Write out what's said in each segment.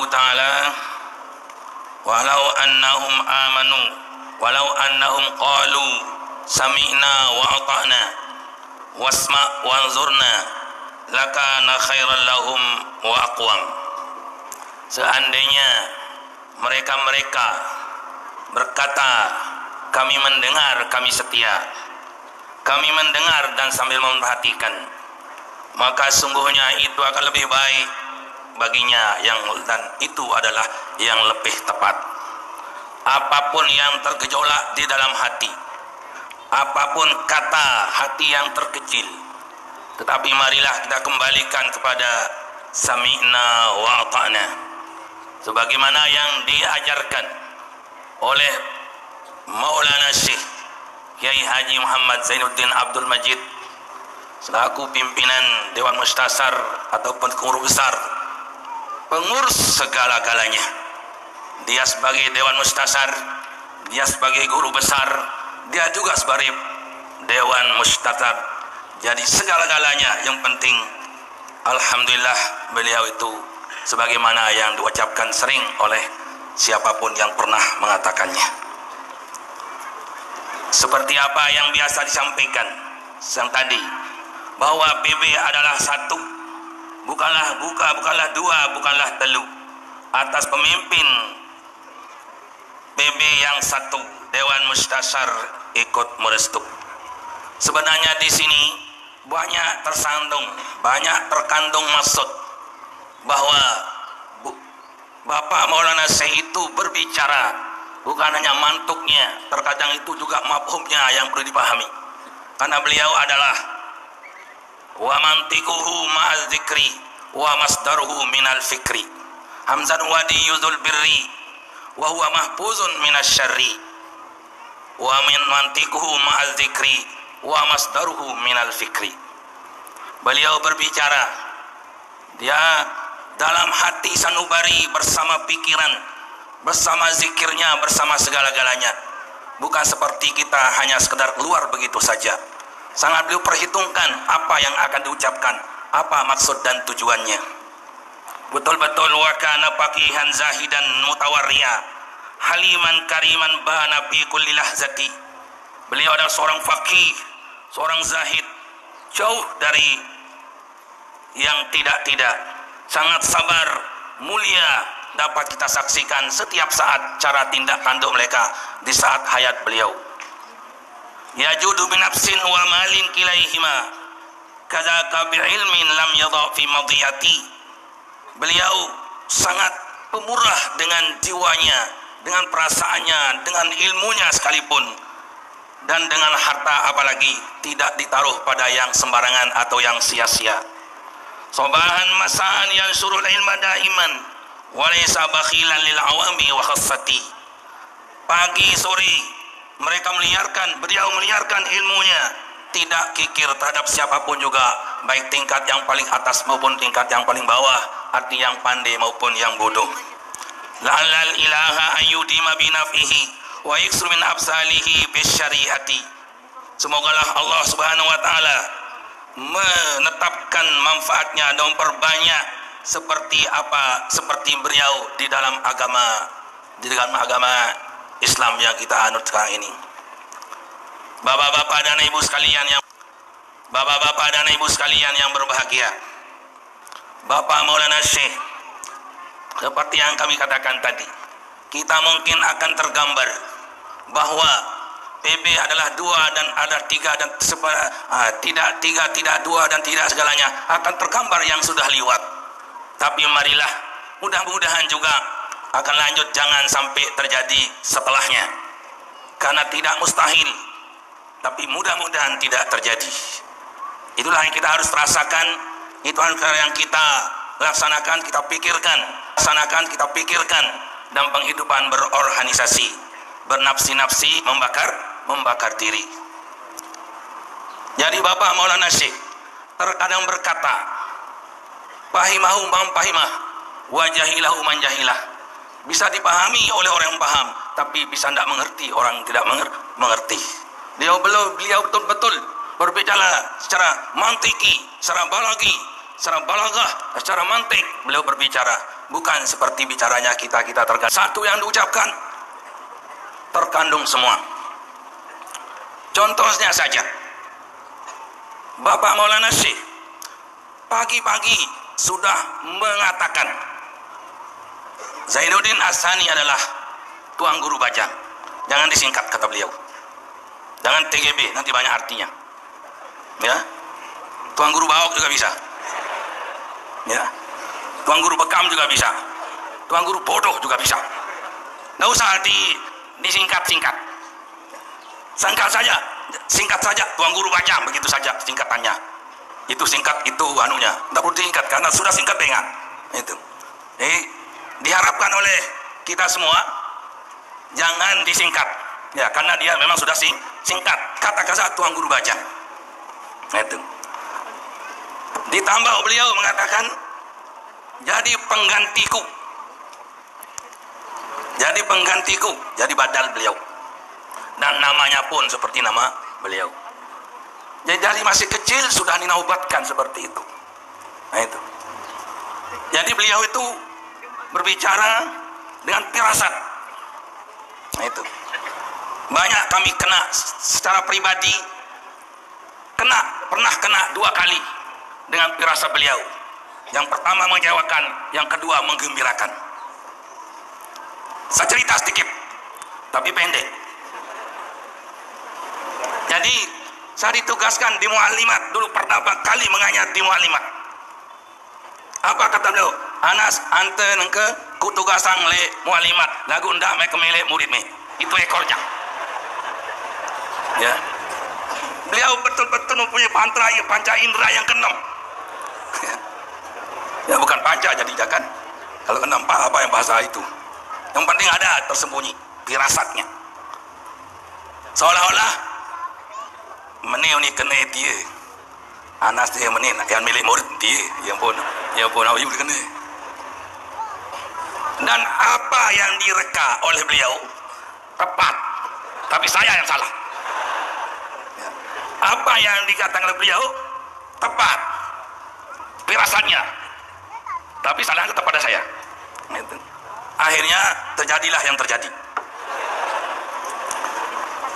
ta'ala, walau annahum amanu walau annahum qalu sami'na wa ata'na wasma' wanzurna lakana khairan lahum wa aqwam. Seandainya mereka-mereka berkata, kami mendengar, kami setia, kami mendengar dan sambil memperhatikan, maka sungguhnya itu akan lebih baik baginya, dan itu adalah yang lebih tepat. Apapun yang tergejolak di dalam hati, apapun kata hati yang terkecil, tetapi marilah kita kembalikan kepada sami'na wa ata'na, sebagaimana yang diajarkan oleh Maulana Syekh Kiai Haji Muhammad Zainuddin Abdul Majid selaku pimpinan Dewan Mustasar ataupun pengurus besar, pengurus segala-galanya. Dia sebagai Dewan Mustasar, dia sebagai guru besar, dia juga sebagai Dewan Mustasar. Jadi segala-galanya yang penting, alhamdulillah beliau itu sebagaimana yang diucapkan sering oleh siapapun yang pernah mengatakannya. Seperti apa yang biasa disampaikan yang tadi, bahwa PB adalah satu, bukanlah dua, bukanlah telu, atas pemimpin PB yang satu, Dewan Mustasar ikut merestu. Sebenarnya di sini banyak terkandung maksud bahwa Bapak Maulana Syekh itu berbicara bukan hanya mantuknya, terkadang itu juga mafhumnya yang perlu dipahami. Karena beliau adalah wa mantikuhu ma'al dzikri wa masdaruhu minal fikri hamzan wadi yuzul birri wa huwa mahfuzun minas syarri wa min mantikuhu ma'al dzikri wa masdaruhu minal fikri. Beliau berbicara, dia dalam hati sanubari bersama pikiran, bersama zikirnya, bersama segala-galanya. Bukan seperti kita hanya sekedar keluar begitu saja. Sangat beliau perhitungkan apa yang akan diucapkan, apa maksud dan tujuannya. Betul-betul wa kana faqihan zahidan mutawarriya haliman kariman bana fi kulli lahzati. Beliau adalah seorang faqih, seorang zahid, jauh dari yang tidak-tidak, sangat sabar, mulia, dapat kita saksikan setiap saat cara tindak tanduk mereka di saat hayat beliau. Yajudu binafsin wa malin kilaihima kadzaka bi'ilmin lam yadha fi madiyati. Beliau sangat pemurah dengan jiwanya, dengan perasaannya, dengan ilmunya sekalipun, dan dengan harta apalagi tidak ditaruh pada yang sembarangan atau yang sia-sia. Sobahan masaan yang surul ilma daiman walaysa bakhilan lil awami wa khassati. Pagi sore beliau meliarkan ilmunya, tidak kikir terhadap siapapun juga, baik tingkat yang paling atas maupun tingkat yang paling bawah, arti yang pandai maupun yang bodoh. La'allal ilaha ayyudima binafihi wa yaksur min absalihi bisyariati. Semogalah Allah Subhanahu wa taala menetapkan manfaatnya dan memperbanyak seperti beliau di dalam agama Islam yang kita anut sekarang ini. Bapak-bapak dan ibu sekalian yang berbahagia, Bapak Maulana Syekh, seperti yang kami katakan tadi, kita mungkin akan tergambar bahwa PB adalah dua dan ada tiga, dan tidak dua dan tidak segalanya, akan tergambar yang sudah lewat. Tapi marilah, mudah-mudahan juga akan lanjut, jangan sampai terjadi setelahnya, karena tidak mustahil, tapi mudah-mudahan tidak terjadi. Itulah yang kita harus rasakan, itu yang kita laksanakan, kita pikirkan, dalam penghidupan berorganisasi, bernafsi-nafsi, membakar diri. Jadi Bapak Maulana Syekh terkadang berkata, fahimahu man fahimah wa jahilahu man jahilah. Bisa dipahami oleh orang yang paham, tapi bisa tidak mengerti orang yang tidak mengerti. Beliau betul-betul berbicara secara mantiki, secara balagah, secara mantik. Beliau berbicara bukan seperti bicaranya kita terkadang. Satu yang diucapkan terkandung semua. Contohnya saja, Bapak Maulana Syekh pagi-pagi sudah mengatakan Zainuddin As-Sani adalah tuan guru bajang. Jangan disingkat, kata beliau. Jangan TGB, nanti banyak artinya. Ya, tuan guru bawok juga bisa. Ya, tuan guru bekam juga bisa. Tuan guru bodoh juga bisa. Nggak usah disingkat-singkat. Singkat saja, tuan guru bajang, begitu saja singkatannya. Itu singkat, itu anunya. Tidak perlu disingkat karena sudah singkat dengan itu. Diharapkan oleh kita semua jangan disingkat, ya, karena dia memang sudah singkat. Kata-kata tuan guru bajang. Itu. Ditambah beliau mengatakan jadi penggantiku, jadi badal beliau, dan namanya pun seperti nama beliau. Jadi dari masih kecil sudah dinaubatkan seperti itu. Nah itu. Jadi beliau itu berbicara dengan firasat. Nah itu. Banyak kami kena secara pribadi, pernah kena 2 kali dengan firasat beliau. Yang pertama mengecewakan, yang kedua menggembirakan. Saya cerita sedikit, tapi pendek. Jadi saya ditugaskan di Muallimat, dulu pertama kali mengajar di Muallimat. Apa kata beliau? Anas anten ke kutugasang le Muallimat, lagu ndak me kemele murid me. Itu ekornya. Ya. Beliau betul-betul mempunyai panca indera yang keenam. Ya bukan panca jadi kan. Kalau keenam apa yang bahasa itu. Yang penting ada tersembunyi firasatnya. Seolah-olah meneh kena dia. Anas dia meneh yang milik murid dia yang pun ayu kena. Dan apa yang direka oleh beliau tepat, tapi saya yang salah. Apa yang dikatakan oleh beliau tepat firasatnya, tapi salahnya tetap pada saya. Akhirnya terjadilah yang terjadi.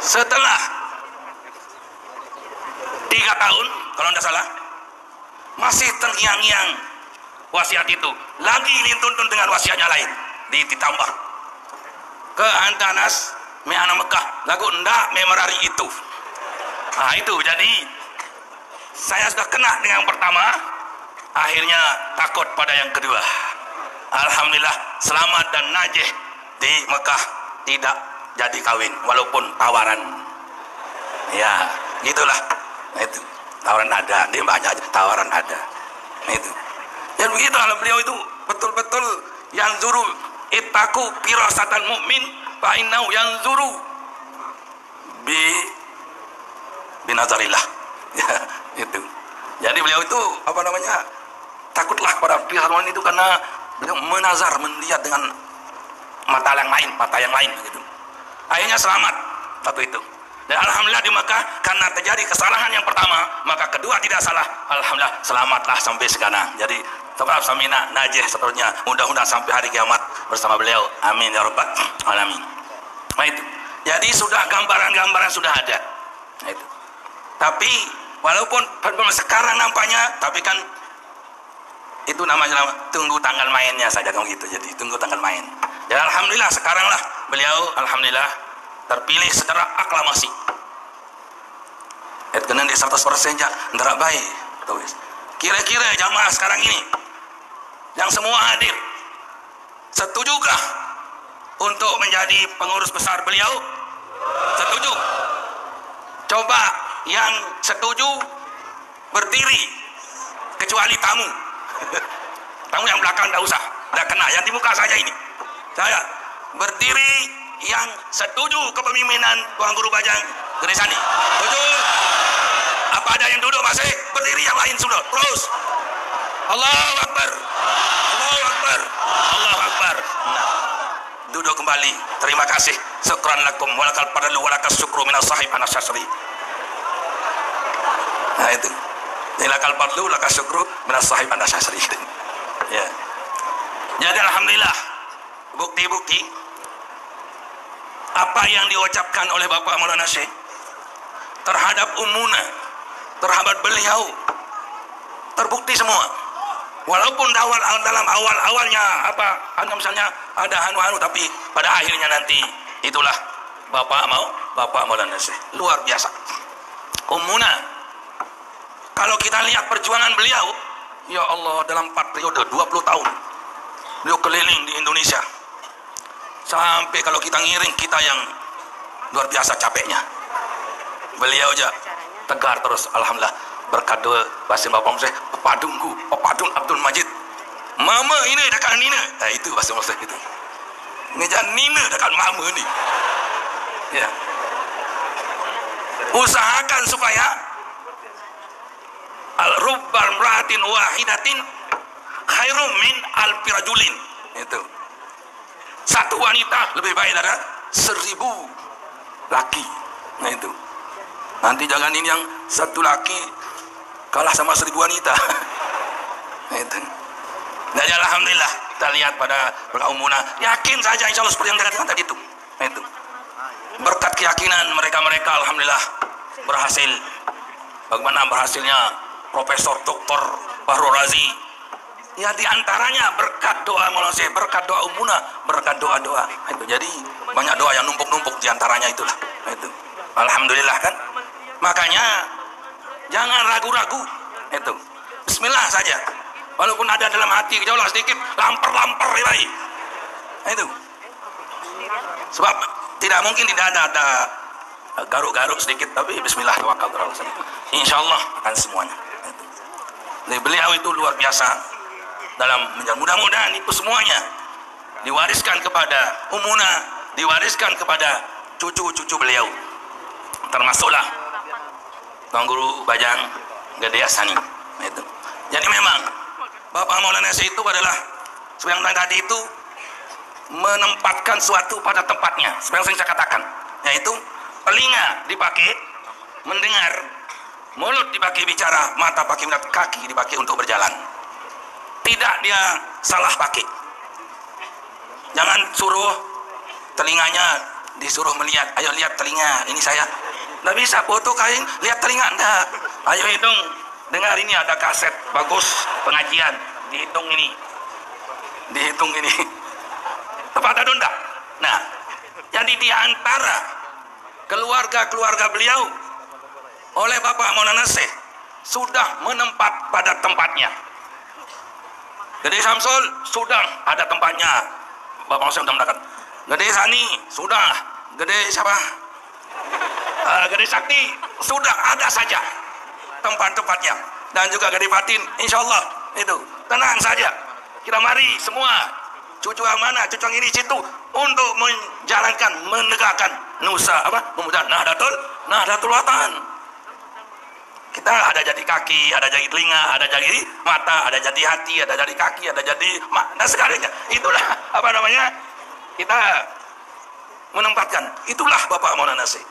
Setelah 3 tahun kalau tidak salah, masih terngiang-ngiang wasiat itu, lagi dituntun dengan wasiatnya lain, ditambah ke Antanas me anak Mekah lagu ndak me merari itu. Nah itu, jadi saya sudah kena dengan yang pertama, akhirnya takut pada yang kedua. Alhamdulillah selamat dan najih di Mekah, tidak jadi kawin walaupun tawaran. Ya gitulah. Itu tawaran ada, dia banyak tawaran ada. Itu. Dan begitu kalau beliau itu betul-betul yang zuru itaku firasatan mukmin fa innau yang zuru binazarillah. Ya, itu. Jadi beliau itu apa namanya? Takutlah pada firasat itu karena beliau menazar, melihat dengan mata yang lain begitu. Akhirnya selamat satu itu. Dan alhamdulillah di Makkah karena terjadi kesalahan yang pertama, maka kedua tidak salah. Alhamdulillah selamatlah sampai sekarang. Jadi tetap samina najih seterusnya. Mudah-mudahan sampai hari kiamat bersama beliau. Amin ya rabbal alamin. Nah itu. Jadi sudah gambaran-gambaran sudah ada. Nah itu. Tapi walaupun sekarang nampaknya, tapi kan itu namanya tunggu tanggal mainnya saja kan gitu. Jadi tunggu tanggal main. Ya alhamdulillah sekarang lah beliau alhamdulillah terpilih secara aklamasi. Kena di 100% ya, ndara baik. Kira-kira jamaah sekarang ini yang semua hadir setujukah untuk menjadi pengurus besar beliau? Setuju? Coba yang setuju berdiri, kecuali tamu. Tamu yang belakang tidak usah, tidak kena. Yang di muka saja ini. Saya berdiri yang setuju kepemimpinan Tuan Guru Bajang Gede Sani. Setuju? Apa ada yang duduk masih? Berdiri yang lain sudah. Terus. Allahu Akbar. Allahu Akbar. Allahu Akbar. Nah, duduk kembali. Terima kasih. Syukran lakum walakal fadlu walakas syukru minas sahib anas syasri. Nah itu. Walakal fadlu walakas syukru minas sahib anas syasri. Ya. Jadi alhamdulillah, bukti-bukti apa yang diucapkan oleh Bapak Maulana Syekh terhadap Ummuna, terhadap beliau terbukti semua. Walaupun dalam awalnya hanya misalnya ada hanu-hanu, tapi pada akhirnya nanti itulah Bapak Maulana Syekh luar biasa. Ummuna, kalau kita lihat perjuangan beliau, ya Allah, dalam 4 periode 20 tahun beliau keliling di Indonesia. Sampai kalau kita ngiring, kita yang luar biasa capeknya. Beliau aja tegar terus, alhamdulillah, berkat doa bahasa Bapak Syekh, pepadungku, pepadung Abdul Majid. Mama ini dekat Nina. Nah, itu bahasa Syekh itu. Ngejar Nina dekat mama ni. Ya. Usahakan supaya al-rubbal mra'atin wahidatin khairum min al-firajulin. Itu. Satu wanita lebih baik dari 1000 laki. Nah itu. Nanti jangan ini yang satu laki kalah sama 1000 wanita. Nah itu. Nah, alhamdulillah kita lihat pada Ummuna, yakin saja insya Allah seperti yang dikatakan tadi itu. Nah itu. Berkat keyakinan mereka-mereka, alhamdulillah berhasil. Bagaimana berhasilnya Profesor Dr. Bahru Razi? Ya diantaranya berkat doa Maulana Syekh, berkat doa Ummuna, berkat doa-doa. Itu jadi banyak doa yang numpuk-numpuk diantaranya itulah. Itu. Alhamdulillah kan. Makanya jangan ragu-ragu. Itu. Bismillah saja. Walaupun ada dalam hati gejolak sedikit, lamper-lamper ilai. Itu. Sebab tidak mungkin tidak ada garuk-garuk sedikit, tapi bismillah tawakal terus. Insyaallah akan semuanya. Itu. Jadi beliau itu luar biasa. Dalam mudah-mudahan itu semuanya diwariskan kepada Ummuna, diwariskan kepada cucu-cucu beliau, termasuklah Tuan Guru Bajang Gede Asani. Itu. Jadi memang Bapak Maulana Syekh itu adalah seperti yang tadi itu menempatkan suatu pada tempatnya. Seperti yang saya katakan, yaitu telinga dipakai mendengar, mulut dipakai bicara, mata pakai melihat, kaki dipakai untuk berjalan. Tidak dia salah pakai. Jangan suruh telinganya disuruh melihat, ayo lihat telinga ini saya. Nggak bisa foto kain lihat telinga, enggak. Ayo hidung dengar, ini ada kaset bagus pengajian, dihitung ini, dihitung ini. Tepat atau enggak? Nah, jadi di antara keluarga beliau oleh Bapak Maulana Syekh sudah menempat pada tempatnya. Gede Samsul sudah ada tempatnya, Bapak Syekh sudah mendapatkan. Gede Sani sudah, Gede siapa? Gede Sakti sudah ada saja tempat-tempatnya, dan juga Gede Fatin, insya Allah itu tenang saja. Kita mari semua cucu yang mana, cucu yang ini situ untuk menjalankan, menegakkan nusa memuja Nahdlatul Watan. Kita ada jadi kaki, ada jadi telinga, ada jadi mata, ada jadi hati, ada jadi kaki, ada jadi makna segalanya. Itulah kita menempatkan. Itulah Bapak Maulana Syekh.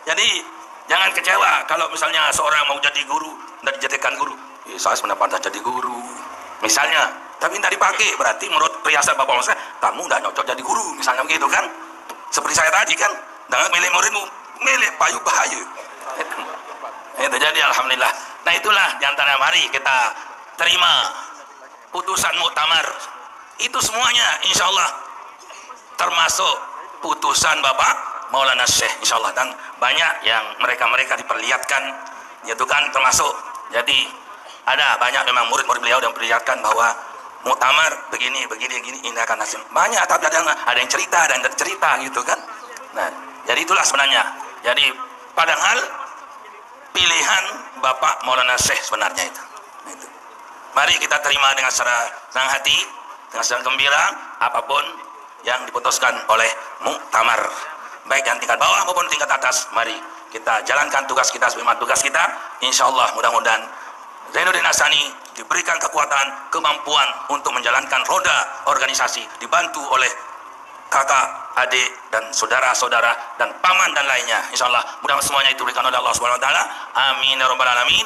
Jadi jangan kecewa kalau misalnya seorang mau jadi guru dan dijadikan guru. Saya sebenarnya jadi guru, misalnya, tapi tidak dipakai, berarti menurut perhiasan Bapak Maulana Syekh, kamu tidak cocok jadi guru, misalnya begitu kan? Seperti saya tadi kan, jangan milih muridmu, milih payu bahaya. Itu jadi alhamdulillah. Nah itulah diantara, mari kita terima putusan muktamar itu semuanya, insya Allah termasuk putusan Bapak Maulana Syekh, insya Allah, dan banyak yang mereka diperlihatkan, itu kan termasuk. Jadi ada banyak memang murid-murid beliau yang memperlihatkan bahwa muktamar begini ini akan hasil banyak, tapi ada yang cerita dan cerita gitu kan. Nah jadi itulah sebenarnya. Jadi padahal pilihan Bapak Maulana Syekh sebenarnya itu. Mari kita terima dengan secara senang hati, dengan secara gembira apapun yang diputuskan oleh muktamar, baik yang tingkat bawah maupun tingkat atas. Mari kita jalankan tugas kita sebagaimana tugas kita. Insya Allah mudah-mudahan Zainuddin Hassani diberikan kekuatan, kemampuan untuk menjalankan roda organisasi, dibantu oleh kakak, adik, dan saudara-saudara, dan paman dan lainnya. Insya Allah mudah-mudahan semuanya itu diberikan oleh Allah Subhanahu Wa Taala. Amin ya rabbal alamin.